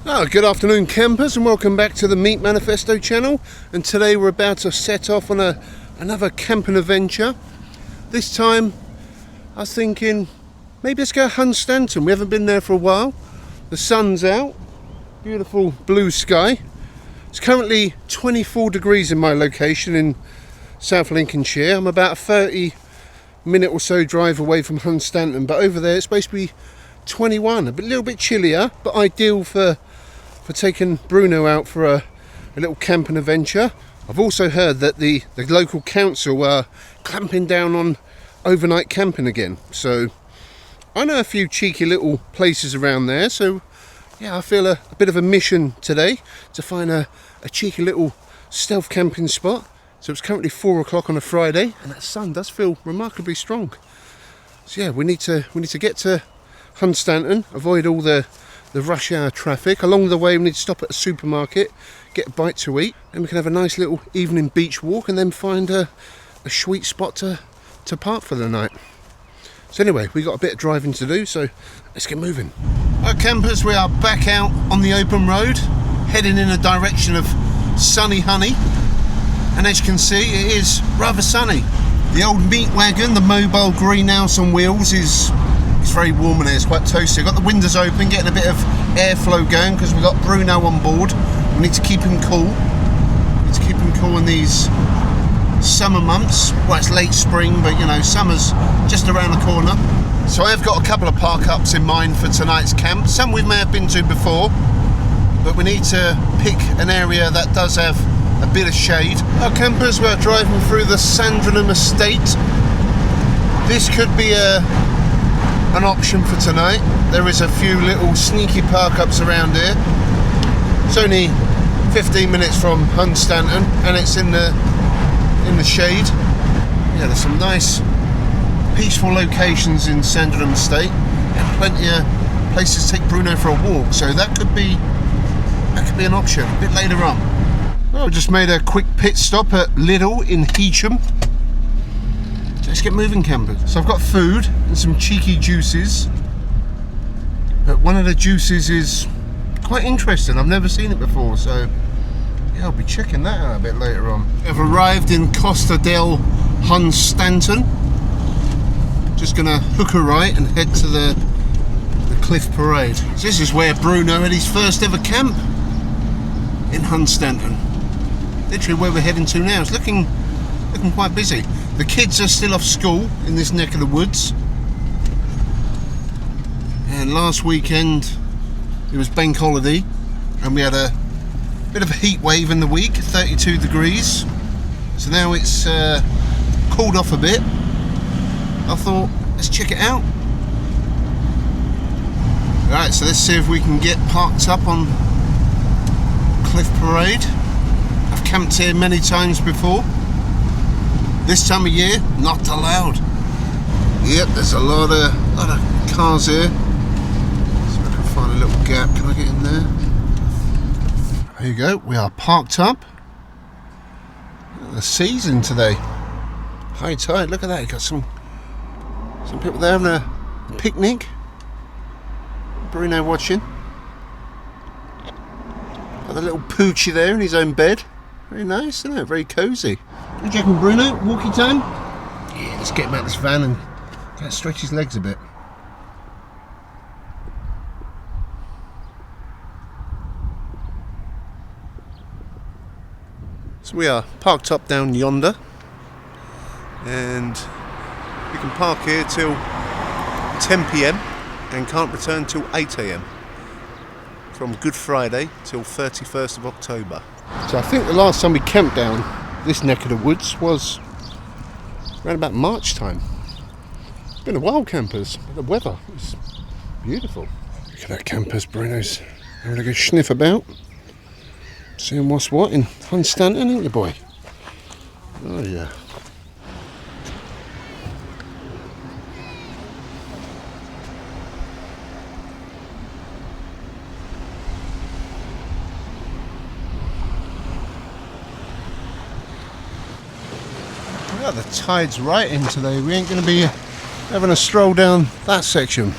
Oh, good afternoon campers, and welcome back to the Meet Manifesto channel. And today we're about to set off on another camping adventure. This time I was thinking maybe let's go Hunstanton. We haven't been there for a while. The sun's out, beautiful blue sky. It's currently 24 degrees in my location in South Lincolnshire. I'm about a 30-minute or so drive away from Hunstanton, but over there it's supposed to be 21, a little bit chillier, but ideal for taking Bruno out for a little camping adventure. I've also heard that the local council are clamping down on overnight camping again, so I know a few cheeky little places around there. So yeah, I feel a bit of a mission today to find a cheeky little stealth camping spot. So it's currently 4 o'clock on a Friday and that sun does feel remarkably strong. So yeah, we need to get to Hunstanton, avoid all the rush hour traffic. Along the way we need to stop at a supermarket, get a bite to eat, and we can have a nice little evening beach walk and then find a sweet spot to park for the night. So anyway, we got a bit of driving to do, so let's get moving. Our campers, we are back out on the open road, heading in a direction of sunny Honey, and as you can see it is rather sunny. The old meat wagon, the mobile greenhouse on wheels, it's very warm in here, it's quite toasty. I've got the windows open, getting a bit of airflow going because we've got Bruno on board. We need to keep him cool. In these summer months. Well, it's late spring, but you know, summer's just around the corner. So I have got a couple of park ups in mind for tonight's camp. Some we may have been to before, but we need to pick an area that does have a bit of shade. Our campers, we're driving through the Sandringham estate. This could be an option for tonight. There is a few little sneaky park ups around here. It's only 15 minutes from Hunstanton and it's in the shade. Yeah, there's some nice peaceful locations in Sandringham estate and plenty of places to take Bruno for a walk, so that could be an option a bit later on. Well, I just made a quick pit stop at Lidl in Cajun. Let's get moving campers. So I've got food and some cheeky juices, but one of the juices is quite interesting. I've never seen it before, so yeah, I'll be checking that out a bit later on. I've arrived in Costa del Hunstanton. Just gonna hook a right and head to the Cliff Parade. So this is where Bruno had his first ever camp in Hunstanton. Literally where we're heading to now. It's looking quite busy. The kids are still off school in this neck of the woods, and last weekend it was bank holiday and we had a bit of a heat wave in the week, 32 degrees. So now it's cooled off a bit. I thought, let's check it out. Right, so let's see if we can get parked up on Cliff Parade. I've camped here many times before. This time of year, not allowed. Yep, there's a lot of cars here. So I can find a little gap. Can I get in there? There you go. We are parked up. The sea's in today. High tide. Look at that. You got some people there having a picnic. Bruno watching. Got the little poochie there in his own bed. Very nice, isn't it? Very cosy. What do you reckon, Bruno? Walkie time? Yeah, let's get him out of this van and stretch his legs a bit. So we are parked up down yonder, and we can park here till 10 PM and can't return till 8 AM from Good Friday till 31st of October. So I think the last time we camped down this neck of the woods was around about March time. It's been a while, campers. The weather is beautiful. Look at that, campers. Bruno's having a good sniff about, seeing what's what in Hunstanton, ain't you, boy? Oh yeah. Oh, the tide's right in today. We ain't going to be having a stroll down that section.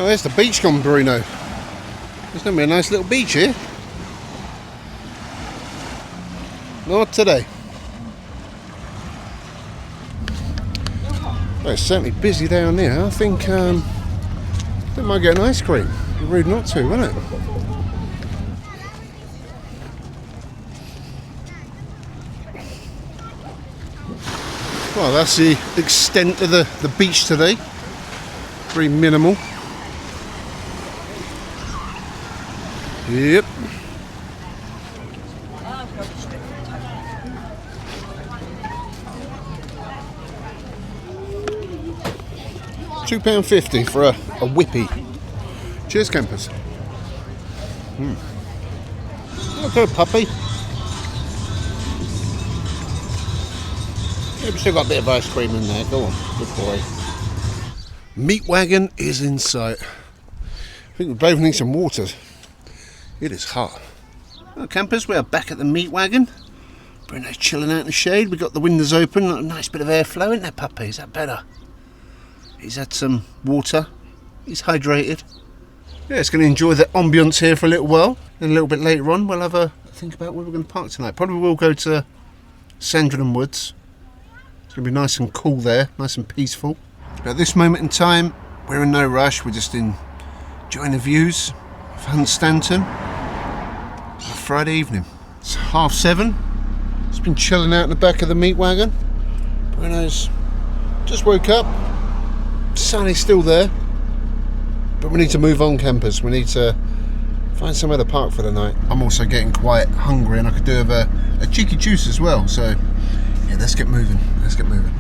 Oh, there's the beach gone, Bruno. There's going to be a nice little beach here. Not today. Well, it's certainly busy down there. I think we might get an ice cream. It'd be rude not to, wouldn't it? Well, that's the extent of the beach today. Very minimal. Yep. £2.50 for a whippy. Cheers, campers. Okay, puppy. Yeah, we've still got a bit of ice cream in there. Go on, good boy. Meat wagon is in sight. I think we both need some water. It is hot. Well, campers, we are back at the meat wagon. Bruno's chilling out in the shade. We've got the windows open. A nice bit of airflow, isn't there, puppy? Is that better? He's had some water. He's hydrated. Yeah, it's going to enjoy the ambience here for a little while. And a little bit later on, we'll have a think about where we're going to park tonight. Probably we'll go to Sandringham Woods. It's going to be nice and cool there, nice and peaceful. At this moment in time, we're in no rush. We're just enjoying the views of Hunstanton. Friday evening. It's 7:30. It's been chilling out in the back of the meat wagon. Bruno's just woke up. Sun is still there. But we need to move on, campers. We need to find somewhere to park for the night. I'm also getting quite hungry and I could do with a cheeky juice as well. So, yeah, let's get moving. Let's get moving.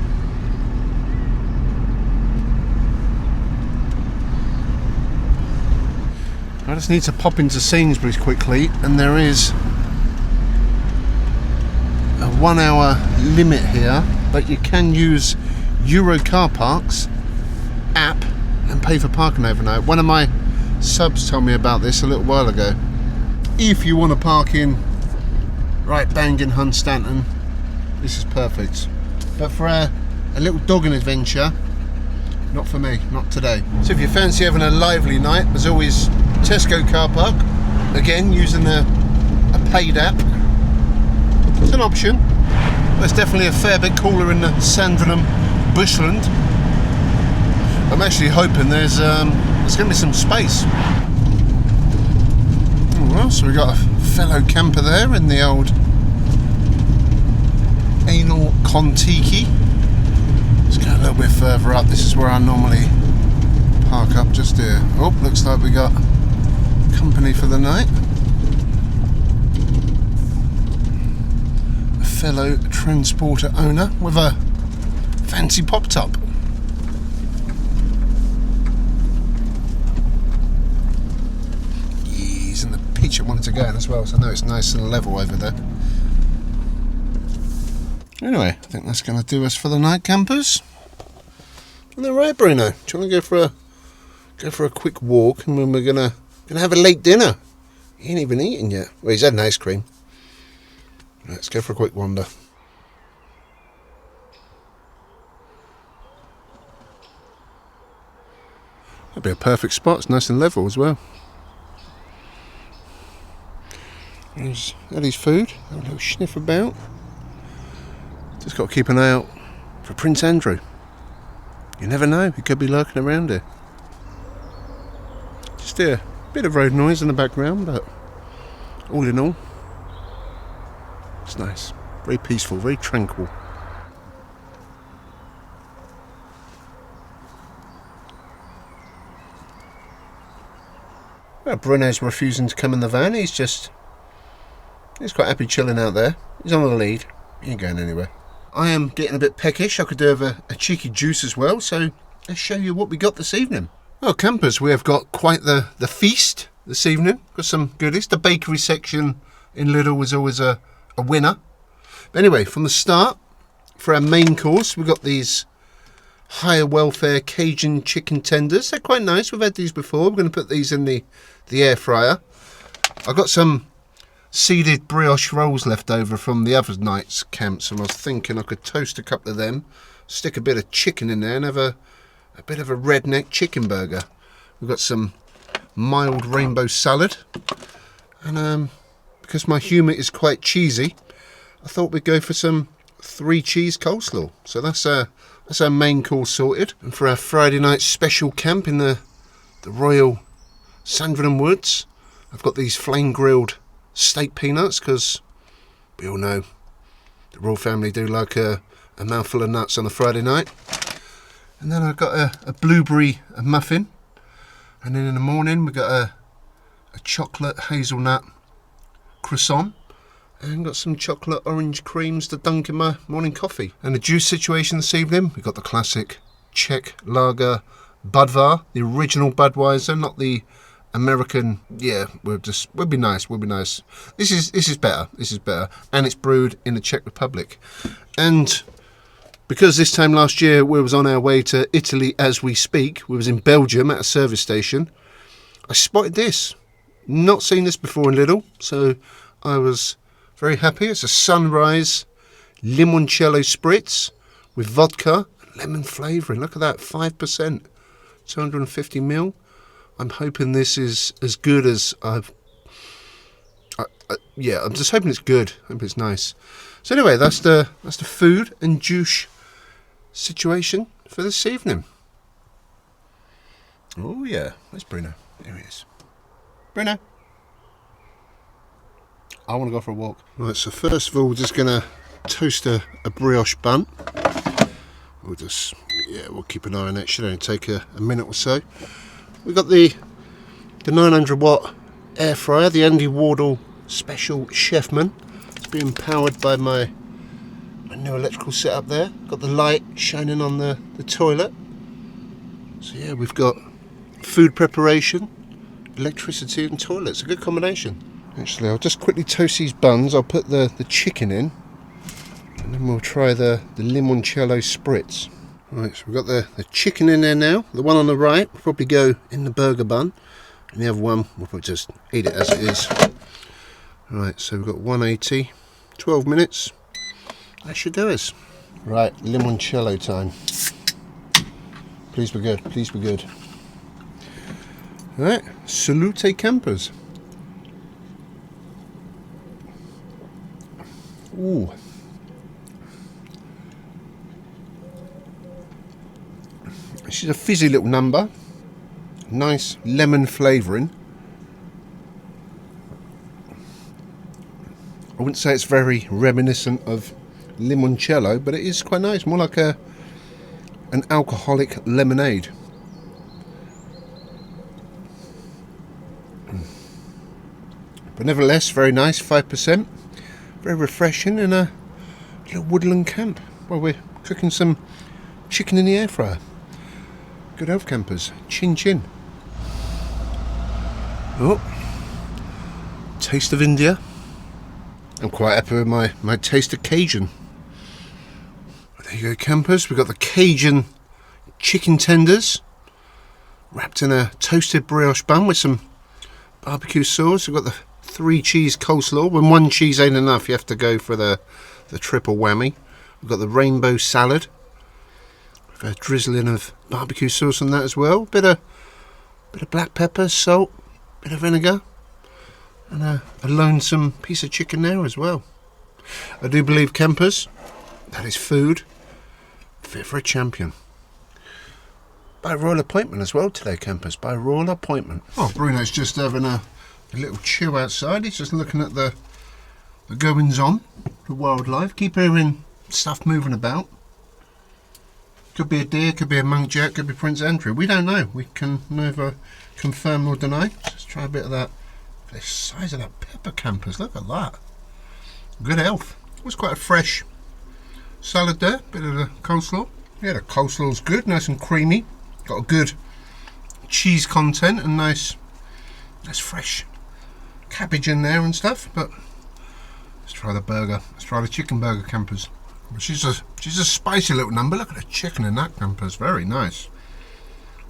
I just need to pop into Sainsbury's quickly, and there is a 1 hour limit here, but you can use Euro Car Parks app and pay for parking overnight. One of my subs told me about this a little while ago. If you want to park in right bang in Hunstanton, this is perfect. But for a little dogging adventure, not for me, not today. So if you fancy having a lively night, there's always Tesco car park, again using a paid app. It's an option, but it's definitely a fair bit cooler in the Sandringham bushland. I'm actually hoping there's going to be some space. Well, so we've got a fellow camper there in the old anal Contiki. Let's go a little bit further up. This is where I normally park up, just here. Oh, looks like we got company for the night. A fellow transporter owner with a fancy pop top. He's in the pitch I wanted to go in as well, so I know it's nice and level over there. Anyway, I think that's going to do us for the night, campers. And they're right, Bruno. Do you want to go for a quick walk, and then we're gonna have a late dinner? He ain't even eaten yet. Well, he's had an ice cream. Let's go for a quick wander. That'd be a perfect spot. It's nice and level as well. There's Eddie's food. Have a little sniff about. Just got to keep an eye out for Prince Andrew. You never know, he could be lurking around here. Just hear a bit of road noise in the background, but all in all, it's nice. Very peaceful, very tranquil. Well, Bruno's refusing to come in the van. He's quite happy chilling out there. He's on the lead. He ain't going anywhere. I am getting a bit peckish. I could do with a cheeky juice as well, so let's show you what we got this evening. Well, campers, we have got quite the feast this evening. Got some goodies. The bakery section in Lidl was always a winner. But anyway, from the start, for our main course, we've got these higher welfare Cajun chicken tenders. They're quite nice. We've had these before. We're going to put these in the air fryer. I've got some seeded brioche rolls left over from the other night's camps, and I was thinking I could toast a couple of them, stick a bit of chicken in there, and have a bit of a redneck chicken burger We've got some mild rainbow salad, and because my humour is quite cheesy, I thought we'd go for some 3 cheese coleslaw. So that's our main course sorted. And for our Friday night special camp in the Royal Sandringham Woods, I've got these flame grilled steak peanuts, because we all know the royal family do like a mouthful of nuts on a Friday night. And then I've got a blueberry muffin, and then in the morning we've got a chocolate hazelnut croissant, and got some chocolate orange creams to dunk in my morning coffee. And the juice situation this evening, we've got the classic Czech lager Budvar, the original Budweiser, not the American. Yeah, we'll be nice. This is better, and it's brewed in the Czech Republic. And because this time last year we was on our way to Italy as we speak, we was in Belgium at a service station, I spotted this. Not seen this before in Lidl, so I was very happy. It's a Sunrise limoncello spritz with vodka and lemon flavouring. Look at that, 5%, 250ml. I'm hoping this is as good as I'm just hoping it's good. I hope it's nice. So anyway, that's the food and juice situation for this evening. Oh yeah, there's Bruno. There he is. Bruno, I want to go for a walk. Right, so first of all, we're just gonna toast a brioche bun. We'll keep an eye on that. Should only take a minute or so. We've got the 900 watt air fryer, the Andy Wardle Special Chefman. It's being powered by my new electrical setup there. Got the light shining on the toilet. So yeah, we've got food preparation, electricity and toilets. A good combination. Actually, I'll just quickly toast these buns. I'll put the chicken in, and then we'll try the limoncello spritz. Right, so we've got the chicken in there now. The one on the right will probably go in the burger bun, and the other one we'll probably just eat it as it is. Right, so we've got 180, 12 minutes. That should do us. Right, limoncello time. Please be good, please be good. Right, salute campers. Ooh. This is a fizzy little number. Nice lemon flavouring. I wouldn't say it's very reminiscent of limoncello, but it is quite nice. More like an alcoholic lemonade. But nevertheless, very nice, 5%. Very refreshing in a little woodland camp while we're cooking some chicken in the air fryer. Good health, campers. Chin chin. Oh, taste of India. I'm quite happy with my taste of Cajun. There you go, campers. We've got the Cajun chicken tenders wrapped in a toasted brioche bun with some barbecue sauce. We've got the 3 cheese coleslaw. When 1 cheese ain't enough, you have to go for the triple whammy. We've got the rainbow salad with a drizzling of barbecue sauce on that as well. Bit of black pepper, salt, bit of vinegar, and a lonesome piece of chicken there as well. I do believe, campers, that is food fit for a champion. By royal appointment as well today, campers. By royal appointment. Oh, Bruno's just having a little chill outside. He's just looking at the goings on, the wildlife. Keep hearing stuff moving about. Could be a deer, could be a monkjack, could be Prince Andrew. We don't know. We can neither confirm nor deny. Let's try a bit of that. The size of that pepper, campers. Look at that. Good health. It was quite a fresh salad there. Bit of the coleslaw. Yeah, the coleslaw's good, nice and creamy. Got a good cheese content and nice fresh cabbage in there and stuff. But let's try the burger. Let's try the chicken burger, campers. She's a spicy little number. Look at the chicken in that, campers. Very nice.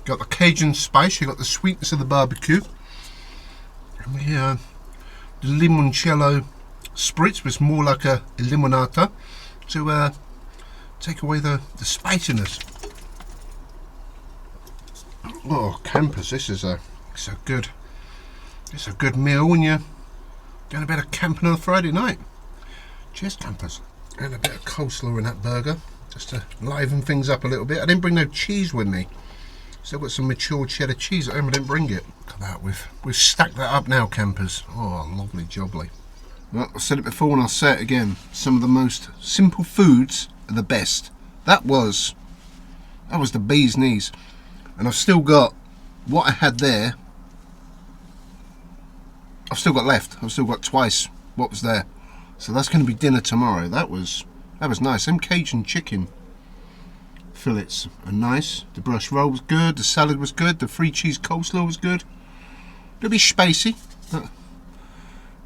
Got the Cajun spice. You got the sweetness of the barbecue. And the limoncello spritz was more like a limonata to take away the spiciness. Oh, campers, it's a good meal when you're going a bit of camping on a Friday night. Cheers, campers. And a bit of coleslaw in that burger, just to liven things up a little bit. I didn't bring no cheese with me. Still got some mature cheddar cheese at home, I didn't bring it. Look at that, we've stacked that up now, campers. Oh, lovely jubbly. Well, I said it before and I'll say it again. Some of the most simple foods are the best. That was the bee's knees. And I've still got what I had there. I've still got left. I've still got twice what was there. So that's going to be dinner tomorrow. That was nice. Them Cajun chicken fillets are nice. The brush roll was good. The salad was good. The free cheese coleslaw was good. A little bit spicy. But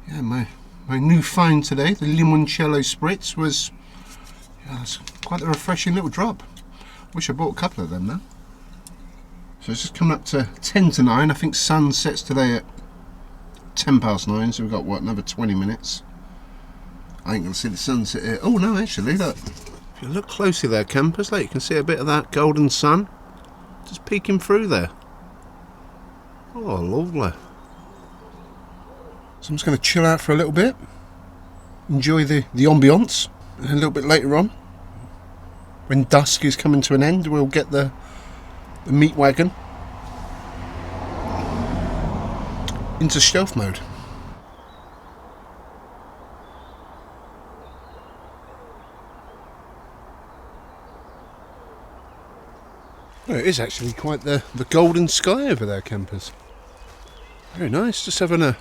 yeah, my new find today, the limoncello spritz, was it's quite a refreshing little drop. Wish I bought a couple of them now. So it's just coming up to 10 to 9. I think sun sets today at 10 past 9, so we've got what, another 20 minutes. I ain't gonna see the sunset here. Oh no, actually, look. If you look closely there, campers, look, you can see a bit of that golden sun just peeking through there. Oh, lovely. So I'm just going to chill out for a little bit, enjoy the ambience, and a little bit later on, when dusk is coming to an end, we'll get the meat wagon into stealth mode. Well, it is actually quite the golden sky over there, campers. Very nice, just having a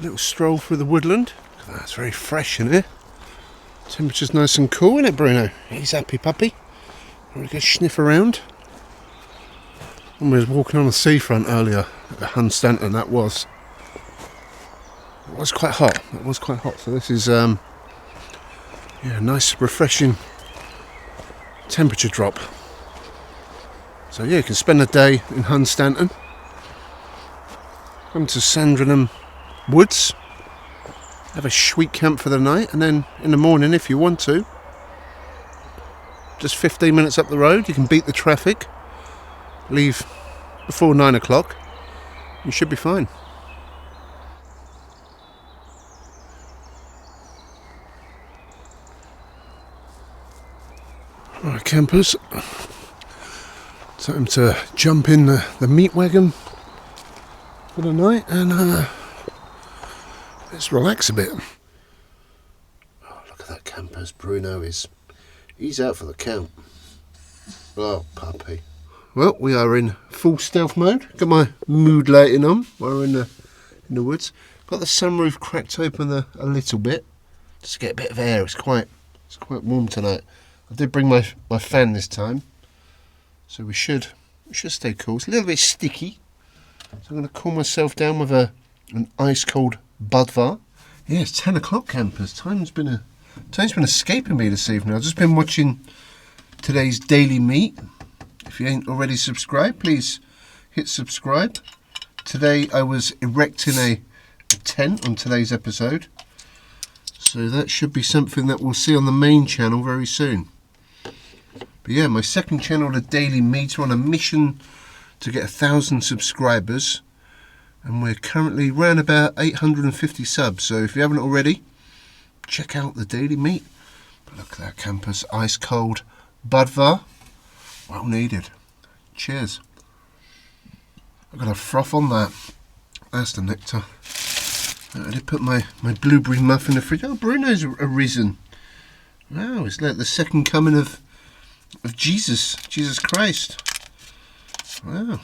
little stroll through the woodland. That's very fresh in here. Temperature's nice and cool, isn't it, Bruno? He's happy puppy. Having a good sniff around. When we was walking on the seafront earlier at Hunstanton, it was quite hot. It was quite hot. So this is yeah, a nice refreshing temperature drop. So yeah, you can spend a day in Hunstanton. Come to Sandringham Woods. Have a sweet camp for the night, and then in the morning, if you want to, just 15 minutes up the road, you can beat the traffic, leave before 9 o'clock, you should be fine. Alright, campers, time to jump in the meat wagon for the night and let's relax a bit. Oh, look at that, campers. Bruno he's out for the count. Oh, puppy. Well, we are in full stealth mode. Got my mood lighting on while we're in the woods. Got the sunroof cracked open a little bit just to get a bit of air. It's quite warm tonight. I did bring my fan this time, so we should stay cool. It's a little bit sticky, so I'm going to cool myself down with an ice cold Budvar. Yeah, it's 10 o'clock, campers. Time's been escaping me this evening. I've just been watching today's daily meat. If you ain't already subscribed, please hit subscribe. Today I was erecting a tent on today's episode, so that should be something that we'll see on the main channel very soon. But yeah, my second channel, the Daily Meat, are on a mission to get 1,000 subscribers, and we're currently around about 850 subs. So if you haven't already, check out the Daily Meat. But look at that, campers, ice cold Budvar, well needed. Cheers. I've got a froth on that. That's the nectar. I did put my blueberry muff in the fridge. Oh, Bruno's arisen. Wow, it's like the second coming of Jesus Christ. Wow.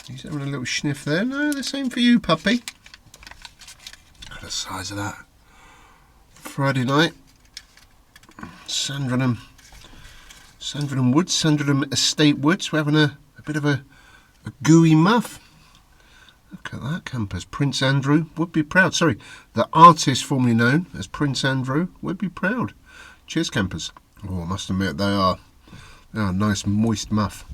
He's having a little sniff there. No, the same for you, puppy. Look at the size of that. Friday night. Sandringham Woods, Sandringham Estate Woods. We're having a bit of a gooey muff. Look at that, campers. Prince Andrew would be proud. Sorry, the artist formerly known as Prince Andrew would be proud. Cheers, campers. Oh, I must admit, they are a nice moist muff.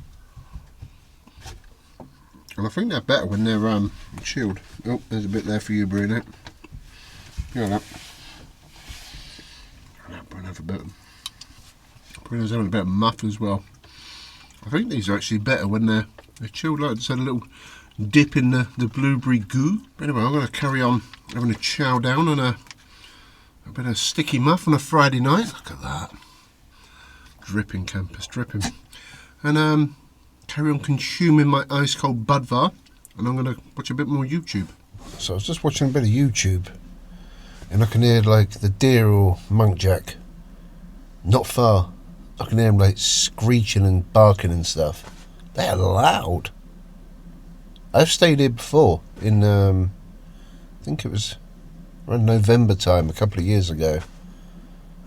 And I think they're better when they're chilled. Oh, there's a bit there for you, Bruno. Look at that. Bruno's having a bit of muff as well. I think these are actually better when they're chilled. Like I just had a little dip in the blueberry goo. But anyway, I'm going to carry on having a chow down on a bit of sticky muff on a Friday night. Look at that. Dripping, campers, dripping. And carry on consuming my ice cold Budvar. And I'm going to watch a bit more YouTube. So I was just watching a bit of YouTube. And I can hear like the deer or monkjack. Not far. I can hear them like screeching and barking and stuff. They're loud. I've stayed here before in, I think it was around November time a couple of years ago.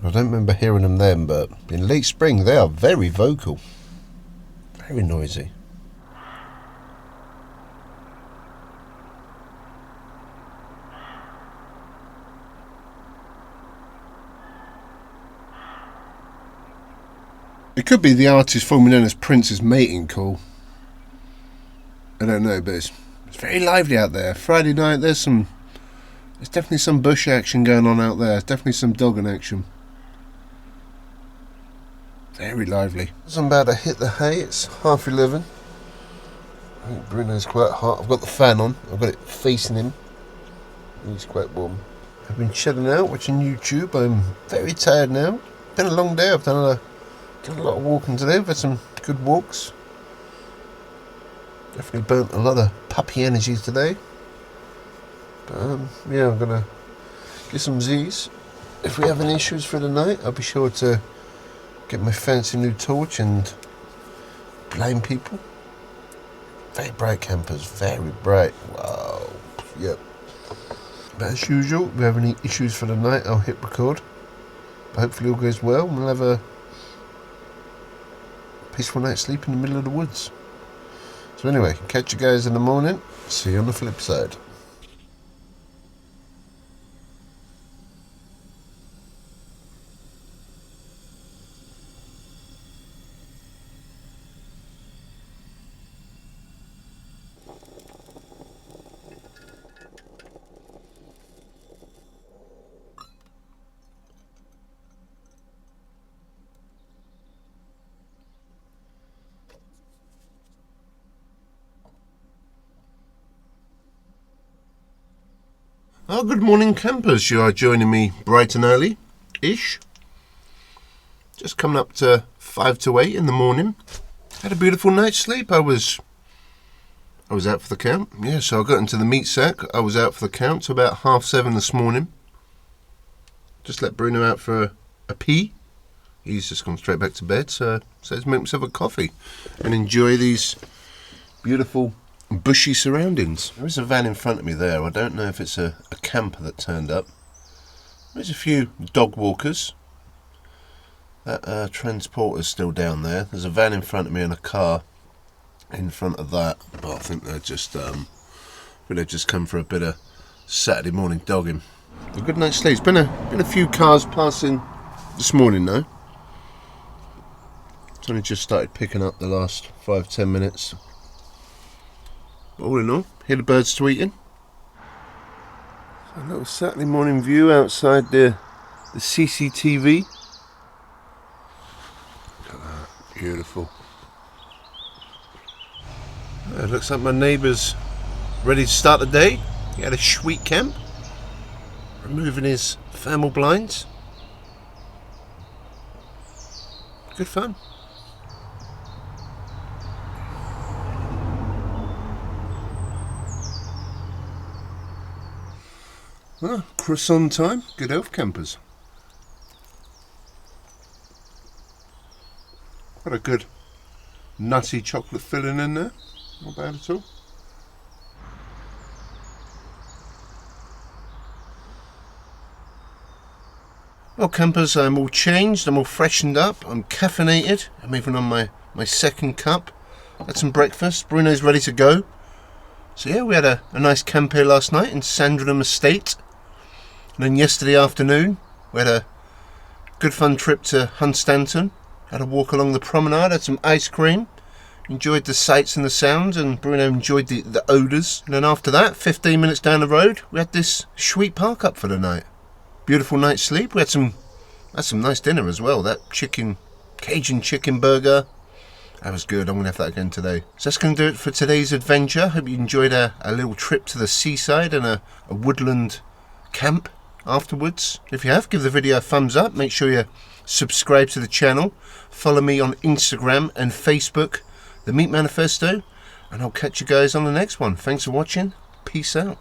I don't remember hearing them then, but in late spring they are very vocal. Very noisy. It could be the artist formerly known as Prince's mating call. I don't know, but it's very lively out there. Friday night, there's definitely some bush action going on out there. Definitely some dogging action. Very lively. As I'm about to hit the hay, it's 11:30. I think Bruno's quite hot. I've got the fan on. I've got it facing him. He's quite warm. I've been chilling out, watching YouTube. I'm very tired now. Been a long day. I've done a lot of walking today. I've had some good walks. Definitely burnt a lot of puppy energies today. But yeah, I'm gonna get some Z's. If we have any issues for the night, I'll be sure to get my fancy new torch and blame people. Very bright campers, very bright. Wow. Yep. But as usual, if we have any issues for the night, I'll hit record. But hopefully all goes well and we'll have a peaceful night's sleep in the middle of the woods. So anyway, catch you guys in the morning. See you on the flip side. Oh, good morning campers, you are joining me bright and early-ish. Just coming up to 5 to 8 in the morning. Had a beautiful night's sleep. I was out for the count. Yeah, so I got into the meat sack. I was out for the count till about 7:30 this morning. Just let Bruno out for a pee. He's just gone straight back to bed, so let's make myself a coffee and enjoy these beautiful bushy surroundings. There is a van in front of me there. I don't know if it's a camper that turned up. There's a few dog walkers. That transporter's still down there. There's a van in front of me and a car in front of that. But I think they're just they've just come for a bit of Saturday morning dogging. A good night's sleep. It's been a few cars passing this morning though. It's only just started picking up the last 5-10 minutes. But all in all, hear the birds tweeting. So a little Saturday morning view outside the CCTV. Look at that, beautiful. It looks like my neighbour's ready to start the day. He had a sweet camp, removing his thermal blinds. Good fun. Well, croissant time. Good health campers. Got a good nutty chocolate filling in there. Not bad at all. Well campers, I'm all changed, I'm all freshened up, I'm caffeinated, I'm even on my second cup. Had some breakfast, Bruno's ready to go. So yeah, we had a nice camp here last night in Sandringham Estate. And then yesterday afternoon, we had a good fun trip to Hunstanton. Had a walk along the promenade, had some ice cream. Enjoyed the sights and the sounds, and Bruno enjoyed the odours. And then after that, 15 minutes down the road, we had this sweet park up for the night. Beautiful night's sleep. We had some nice dinner as well. That Cajun chicken burger, That was good. I'm going to have that again today. So that's going to do it for today's adventure. Hope you enjoyed a little trip to the seaside and a woodland camp afterwards. If you have, give the video a thumbs up. Make sure you subscribe to the channel. Follow me on Instagram and Facebook, The Meat Manifesto. And I'll catch you guys on the next one. Thanks for watching. Peace out.